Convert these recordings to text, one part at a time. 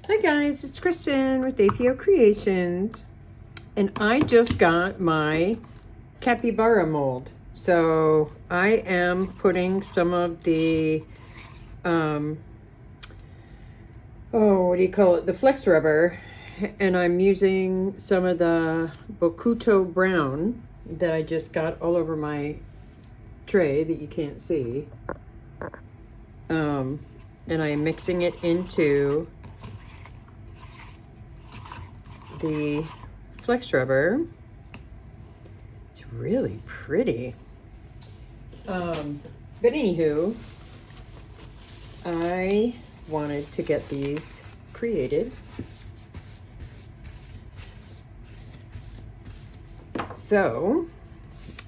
Hi guys, it's Kristen with APokreations, and I just got my capybara mold. So I am putting some of the, what do you call it? The flex rubber, and I'm using some of the Bokuto brown that I just got all over my tray that you can't see. And I am mixing it into the flex rubber. It's really pretty. But anywho, I wanted to get these created. So,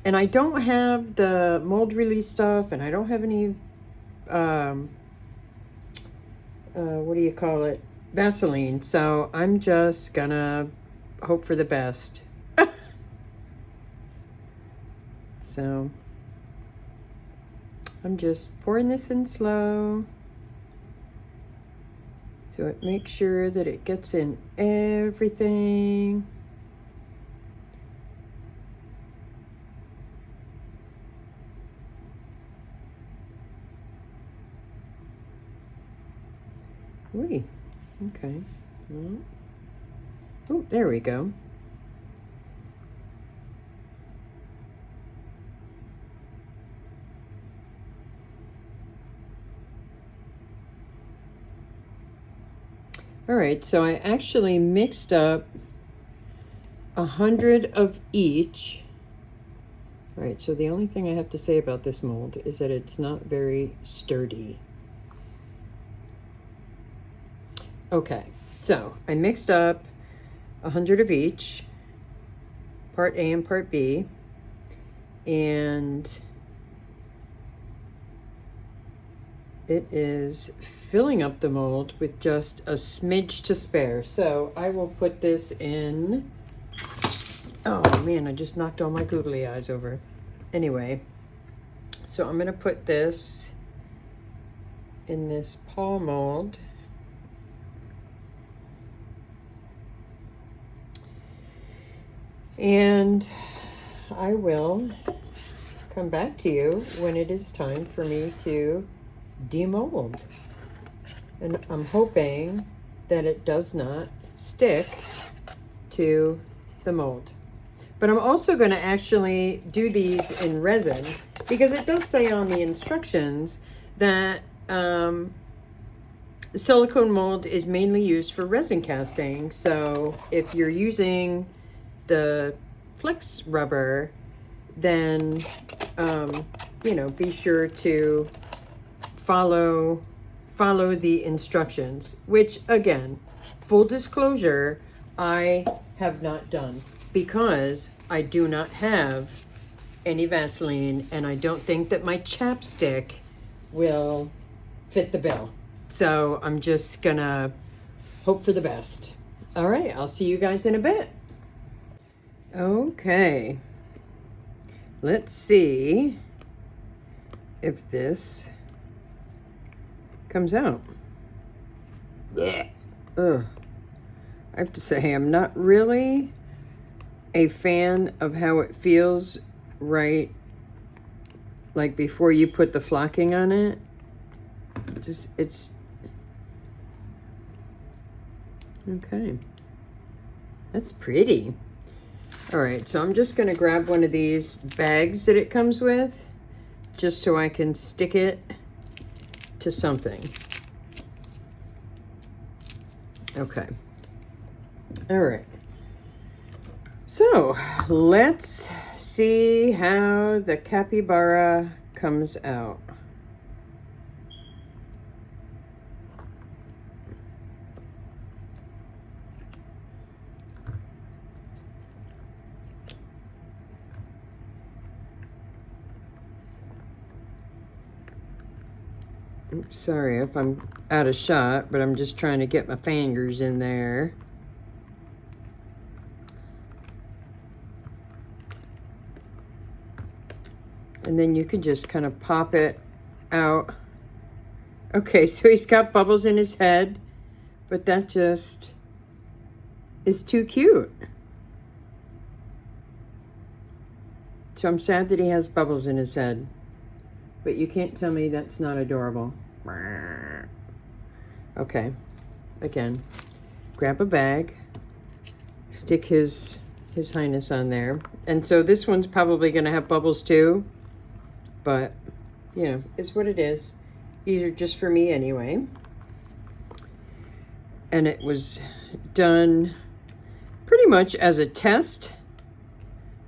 and I don't have the mold release stuff, and I don't have any, what do you call it? Vaseline. So I'm just gonna hope for the best. So I'm just pouring this in slow, so it makes sure that it gets in everything. Wait, okay. Oh, there we go. All right, so I actually mixed up 100 of each. All right, so the only thing I have to say about this mold is that it's not very sturdy. Okay, so I mixed up 100 of each, part A and part B, and it is filling up the mold with just a smidge to spare. So I will put this in. Oh man, I just knocked all my googly eyes over. Anyway, so I'm gonna put this in this paw mold. And I will come back to you when it is time for me to demold. And I'm hoping that it does not stick to the mold. But I'm also going to actually do these in resin, because it does say on the instructions that silicone mold is mainly used for resin casting. So if you're using the flex rubber, then you know, be sure to follow the instructions, which again, full disclosure, I have not done, because I do not have any Vaseline, and I don't think that my chapstick will fit the bill. So I'm just gonna hope for the best. All right, I'll see you guys in a bit. Okay, let's see if this comes out. Ugh. I have to say, I'm not really a fan of how it feels right, like before you put the flocking on it. It's okay. That's pretty. All right, so I'm just gonna grab one of these bags that it comes with, just so I can stick it to something. Okay. All right. So let's see how the capybara comes out. Oops, sorry if I'm out of shot, but I'm just trying to get my fingers in there. And then you can just kind of pop it out. Okay, so he's got bubbles in his head. But that just is too cute. So I'm sad that he has bubbles in his head. But you can't tell me that's not adorable. Okay, again, grab a bag, stick his highness on there. And so this one's probably gonna have bubbles too, but you know, it's what it is. These are just for me anyway. And it was done pretty much as a test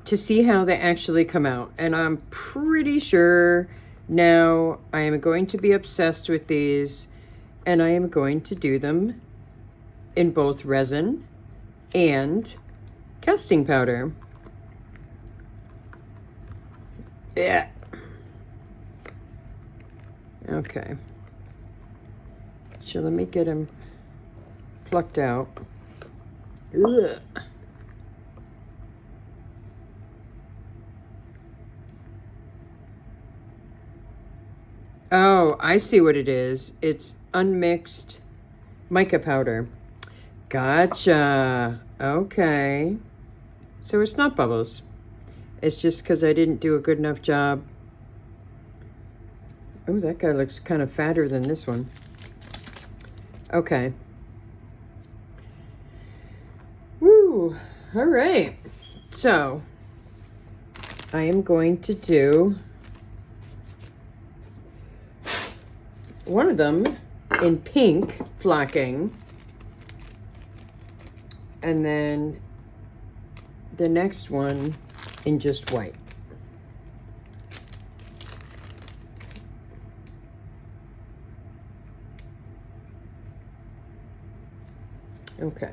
to see how they actually come out. And I'm pretty sure now I am going to be obsessed with these, and I am going to do them in both resin and casting powder. Yeah. Okay. So let me get him plucked out. Ugh. Oh, I see what it is. It's unmixed mica powder. Gotcha. Okay. So it's not bubbles. It's just because I didn't do a good enough job. Oh, that guy looks kind of fatter than this one. Okay. Woo. All right. So I am going to do one of them in pink flocking, and then the next one in just white. Okay.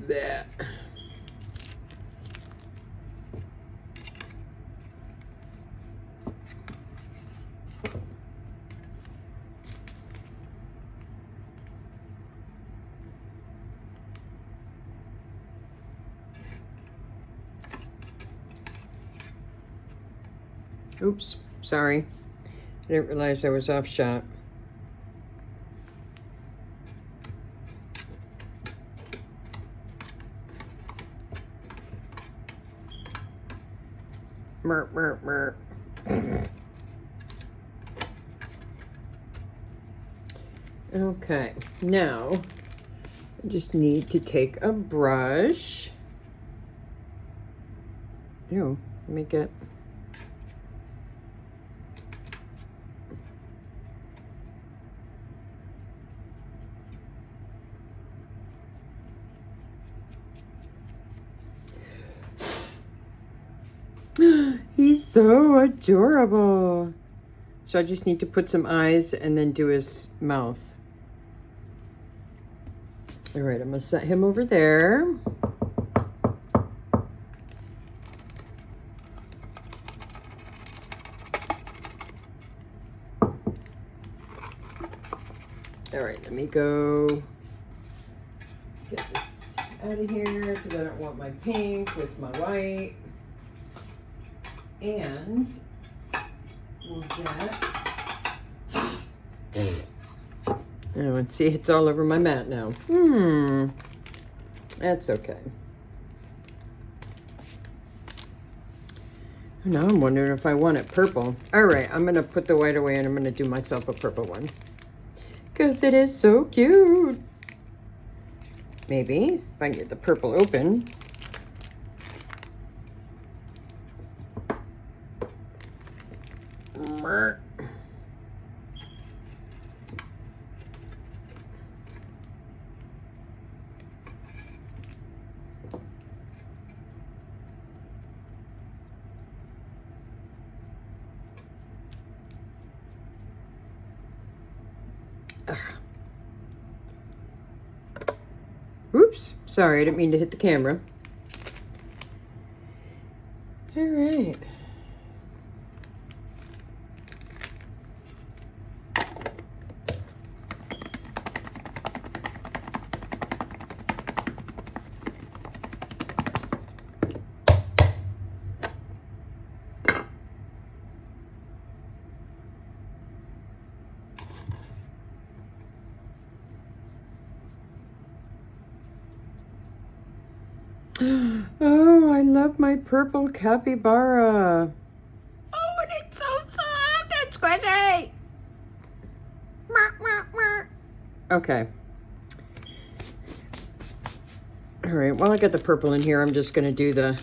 There. Oops, sorry. I didn't realize I was off shot. Merp, merp, merp. Okay, now I just need to take a brush. Ew, let me get... He's so adorable. So I just need to put some eyes and then do his mouth. All right, I'm gonna set him over there. All right, let me go get this out of here because I don't want my pink with my white. And we'll get... Oh, and see, it's all over my mat now. That's okay. Now I'm wondering if I want it purple. All right, I'm gonna put the white away and I'm gonna do myself a purple one. Because it is so cute. Maybe, if I can get the purple open. Ugh. Oops, sorry, I didn't mean to hit the camera. All right. Oh, I love my purple capybara. Oh, and it's so soft and squishy. Okay. All right, while I got the purple in here, I'm just going to do the...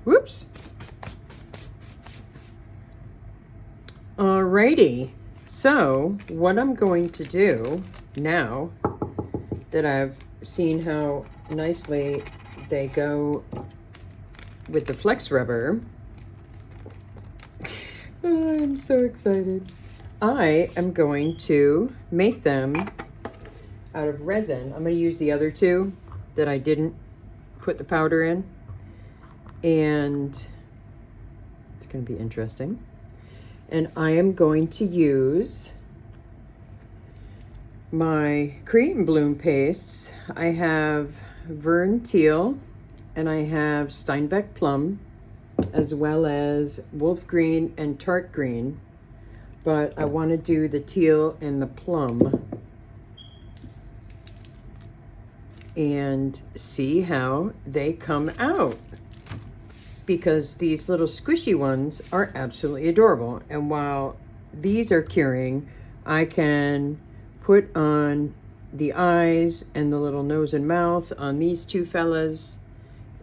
Whoops. Alrighty. So, what I'm going to do now that I've seen how nicely they go with the flex rubber, oh, I'm so excited. I am going to make them out of resin. I'm going to use the other two that I didn't put the powder in. And it's going to be interesting. And I am going to use my Create and Bloom pastes. I have Vern Teal and I have Steinbeck Plum, as well as Wolf Green and Tart Green. But I want to do the teal and the plum and see how they come out, because these little squishy ones are absolutely adorable. And while these are curing, I can put on the eyes and the little nose and mouth on these two fellas,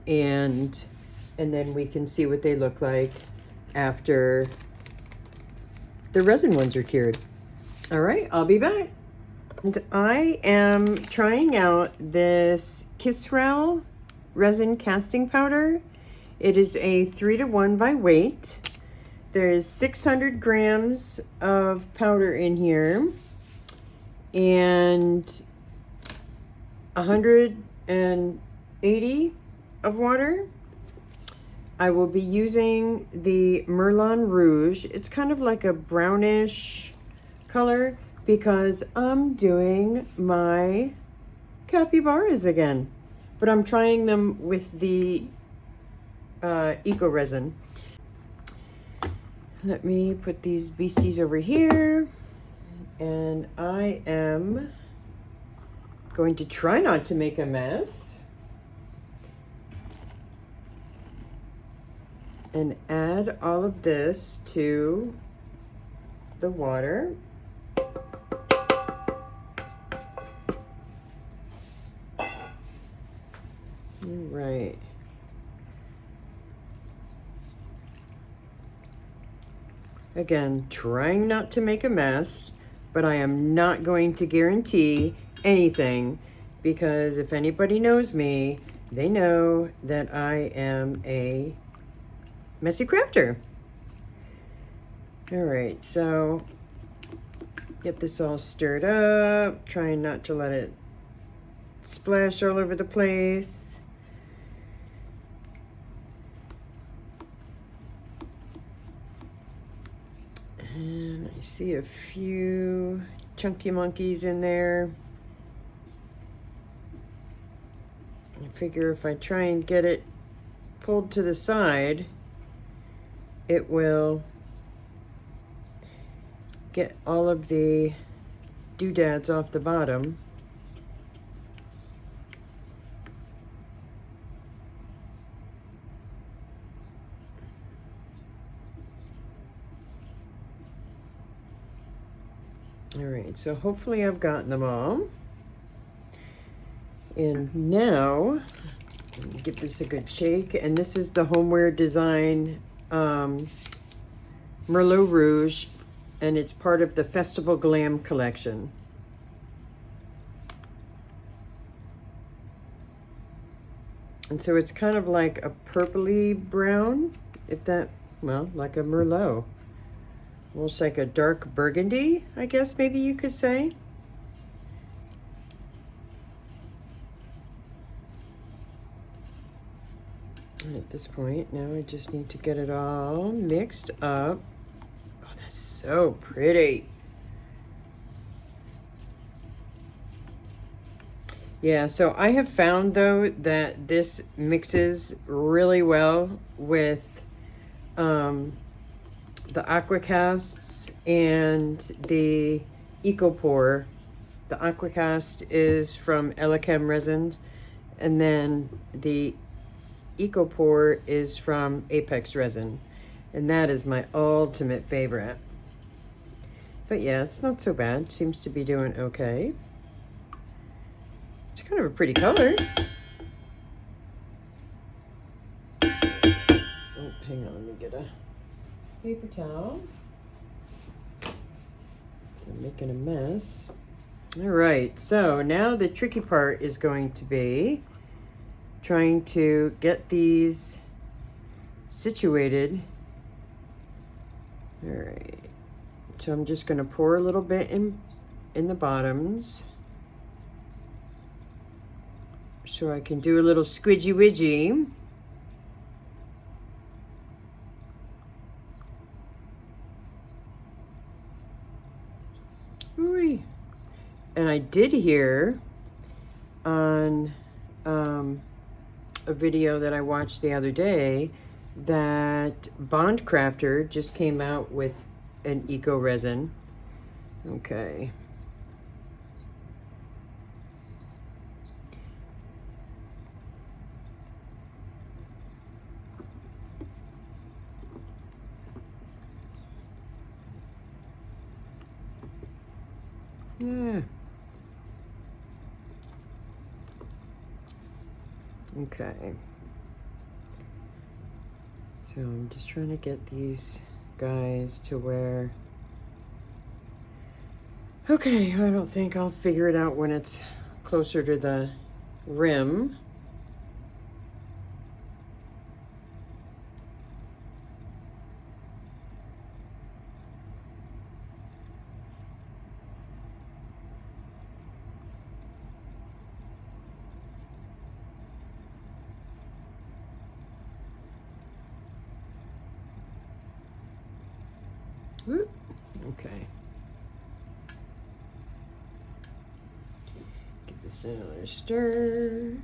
and then we can see what they look like after the resin ones are cured. All right, I'll be back. And I am trying out this Kisrel resin casting powder. It is a 3-to-1 by weight. There's 600 grams of powder in here and 180 of water. I will be using the Merlon Rouge. It's kind of like a brownish color because I'm doing my capybaras again, but I'm trying them with the eco resin. Let me put these beasties over here, and I am going to try not to make a mess and add all of this to the water. All right. Again, trying not to make a mess, but I am not going to guarantee anything, because if anybody knows me, they know that I am a messy crafter. All right, so get this all stirred up, trying not to let it splash all over the place. And I see a few chunky monkeys in there. I figure if I try and get it pulled to the side, it will get all of the doodads off the bottom. All right, so hopefully I've gotten them all. And now, let me give this a good shake. And this is the Homeware Design Merlot Rouge, and it's part of the Festival Glam collection. And so it's kind of like a purpley brown, if that, well, like a Merlot. almost like a dark burgundy, I guess maybe you could say. And at this point, now I just need to get it all mixed up. Oh, that's so pretty. Yeah, so I have found though that this mixes really well with the aqua casts and the EcoPore. The aqua cast is from Elechem Resins, and then the EcoPore is from Apex Resin, and that is my ultimate favorite. But yeah, it's not so bad. Seems to be doing okay. It's kind of a pretty color. Oh, hang on, let me get a paper towel. I'm making a mess. All right, so now the tricky part is going to be trying to get these situated. All right, so I'm just gonna pour a little bit in the bottoms so I can do a little squidgy widgy. Ooh. And I did hear on a video that I watched the other day that Bond Crafter just came out with an eco resin. Okay. Yeah. Okay. So I'm just trying to get these guys to where... Okay, I don't think I'll figure it out when it's closer to the rim. Whoop. Okay. Give this another stir.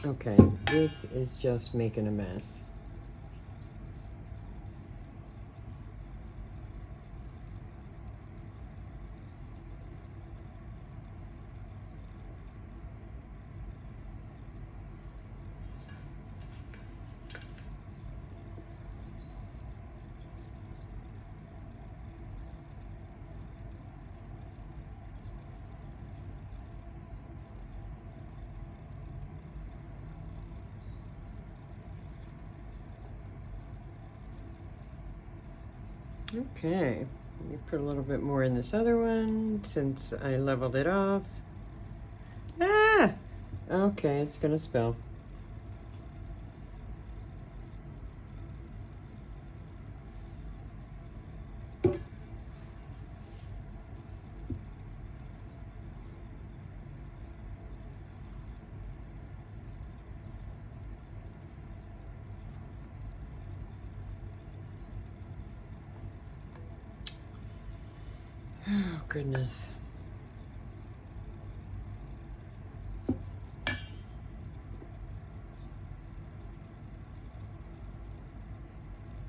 Okay, this is just making a mess. Okay, let me put a little bit more in this other one since I leveled it off. Ah! Okay, it's gonna spill. Oh, goodness.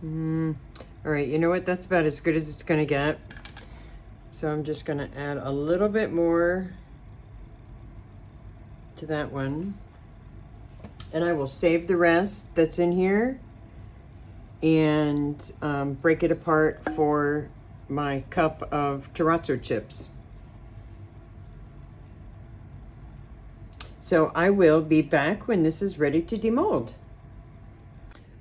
All right, you know what? That's about as good as it's gonna get. So I'm just gonna add a little bit more to that one. And I will save the rest that's in here and break it apart for my cup of terrazzo chips. So I will be back when this is ready to demold.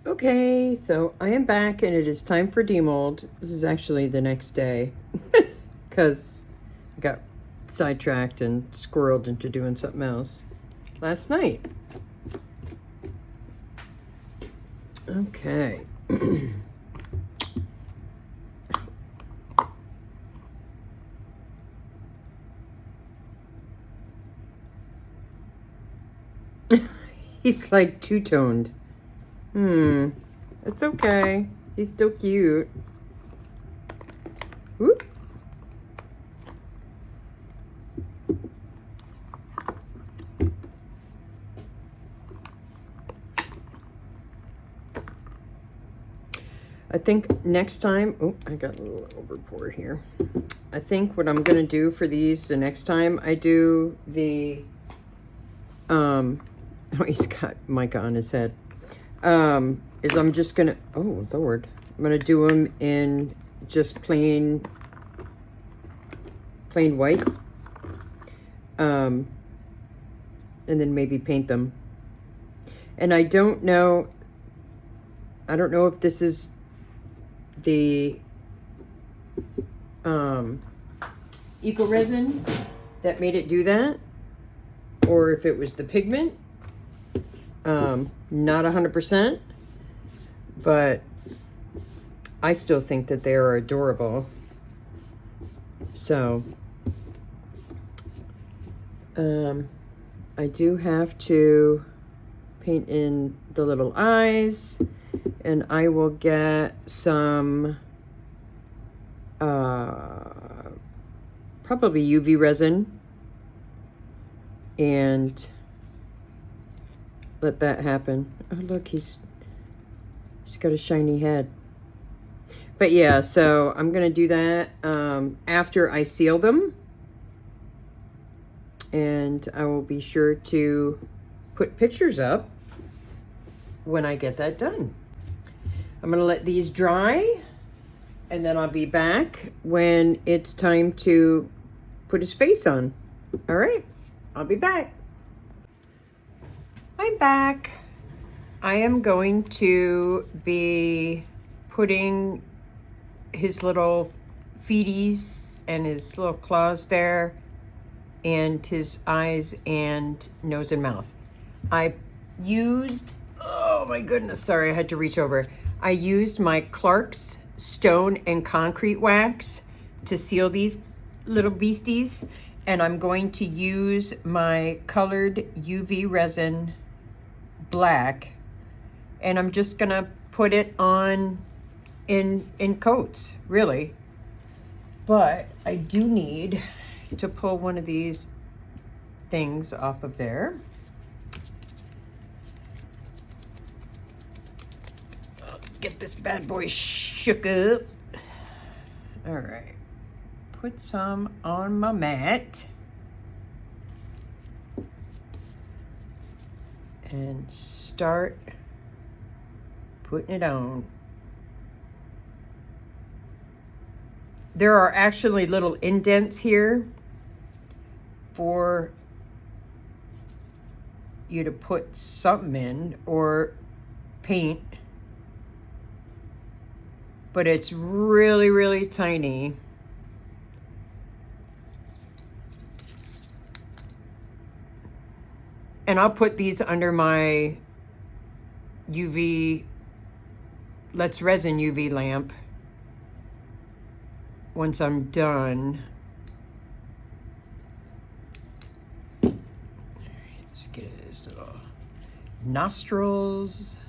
Okay, so I am back and it is time for demold. This is actually the next day because I got sidetracked and squirreled into doing something else last night. Okay. He's like two-toned. It's okay. He's still cute. Whoop. I think next time, oh, I got a little overpour here. I think what I'm going to do for these, the next time I do the, oh, he's got mica on his head, is I'm just going to, oh, Lord, I'm going to do them in just plain white, and then maybe paint them. And I don't know if this is the eco resin that made it do that, or if it was the pigment. Not 100%, but I still think that they are adorable. So I do have to paint in the little eyes, and I will get some probably UV resin and let that happen. Oh, look, he's got a shiny head. But yeah, so I'm gonna do that after I seal them, and I will be sure to put pictures up when I get that done. I'm gonna let these dry, and then I'll be back when it's time to put his face on. All right, I'll be back. I'm back. I am going to be putting his little feeties and his little claws there, and his eyes and nose and mouth. I used, oh my goodness, sorry, I had to reach over. I used my Clark's stone and concrete wax to seal these little beasties, and I'm going to use my colored UV resin black, and I'm just gonna put it on in coats, really. But I do need to pull one of these things off of there. I'll get this bad boy shook up. All right, put some on my mat and start putting it on. There are actually little indents here for you to put something in or paint, but it's really, really tiny. And I'll put these under my UV, Let's Resin UV lamp once I'm done. Let's get his little nostrils.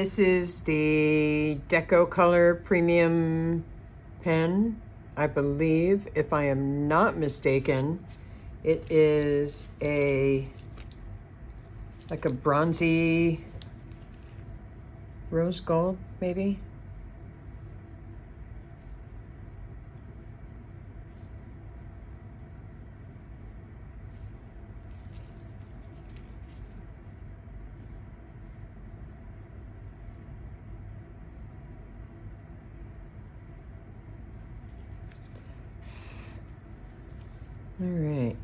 this is the Deco Color Premium pen, I believe, if I am not mistaken. It is like a bronzy rose gold, maybe. All right.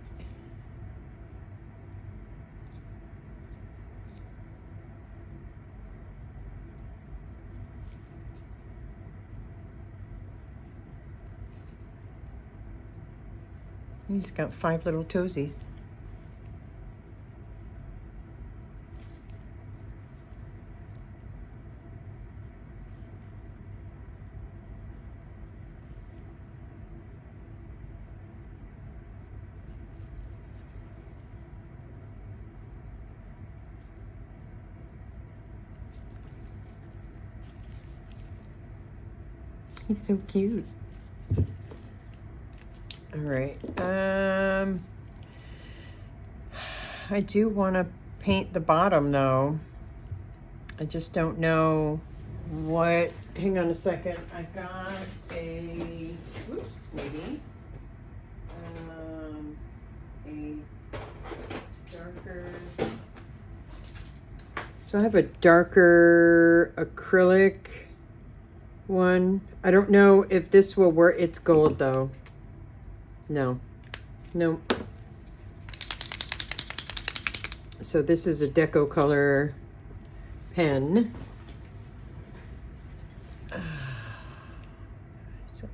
He's got 5 little toesies. He's so cute. All right. I do want to paint the bottom though. I just don't know what. Hang on a second. I got a. Whoops, maybe. A darker. So I have a darker acrylic one. I don't know if this will work. It's gold though. No. So this is a Deco Color pen. So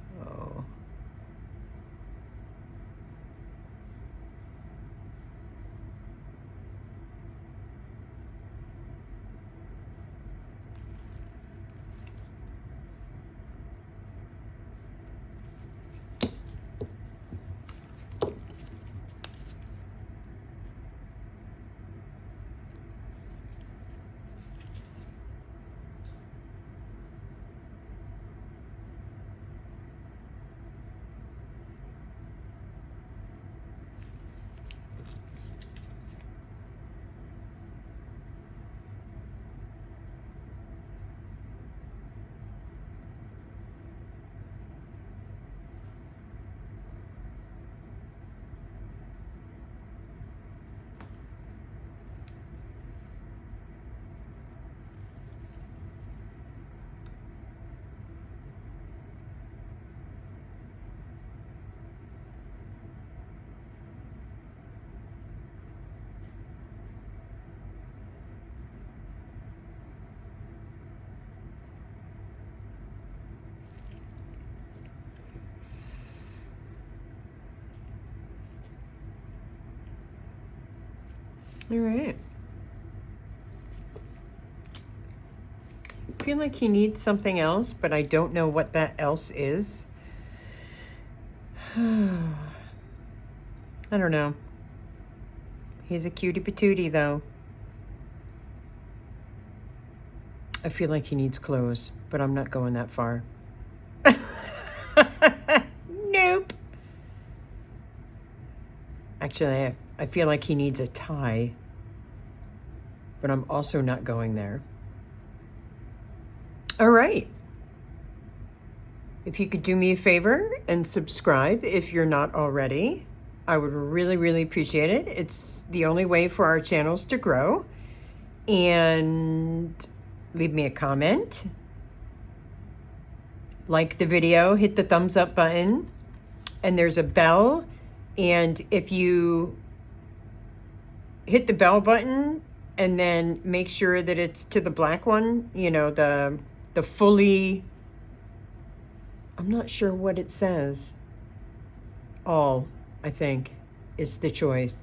all right. I feel like he needs something else, but I don't know what that else is. I don't know. He's a cutie patootie though. I feel like he needs clothes, but I'm not going that far. Nope. Actually, I feel like he needs a tie, but I'm also not going there. All right. If you could do me a favor and subscribe if you're not already, I would really, really appreciate it. It's the only way for our channels to grow. And leave me a comment. Like the video, hit the thumbs up button, and there's a bell. And if you hit the bell button and then make sure that it's to the black one, you know, the fully, I'm not sure what it says. All, I think, is the choice.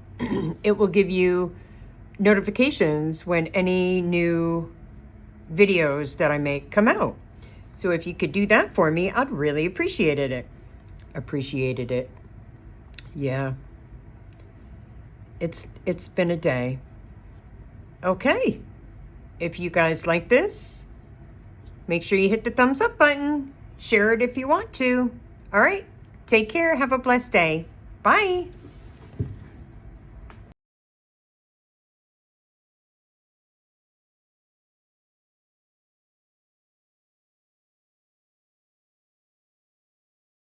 It will give you notifications when any new videos that I make come out. So if you could do that for me, I'd really appreciate it. Yeah. It's been a day. Okay. If you guys like this, Make sure you hit the thumbs up button. Share it if you want to. All right. Take care. Have a blessed day. Bye.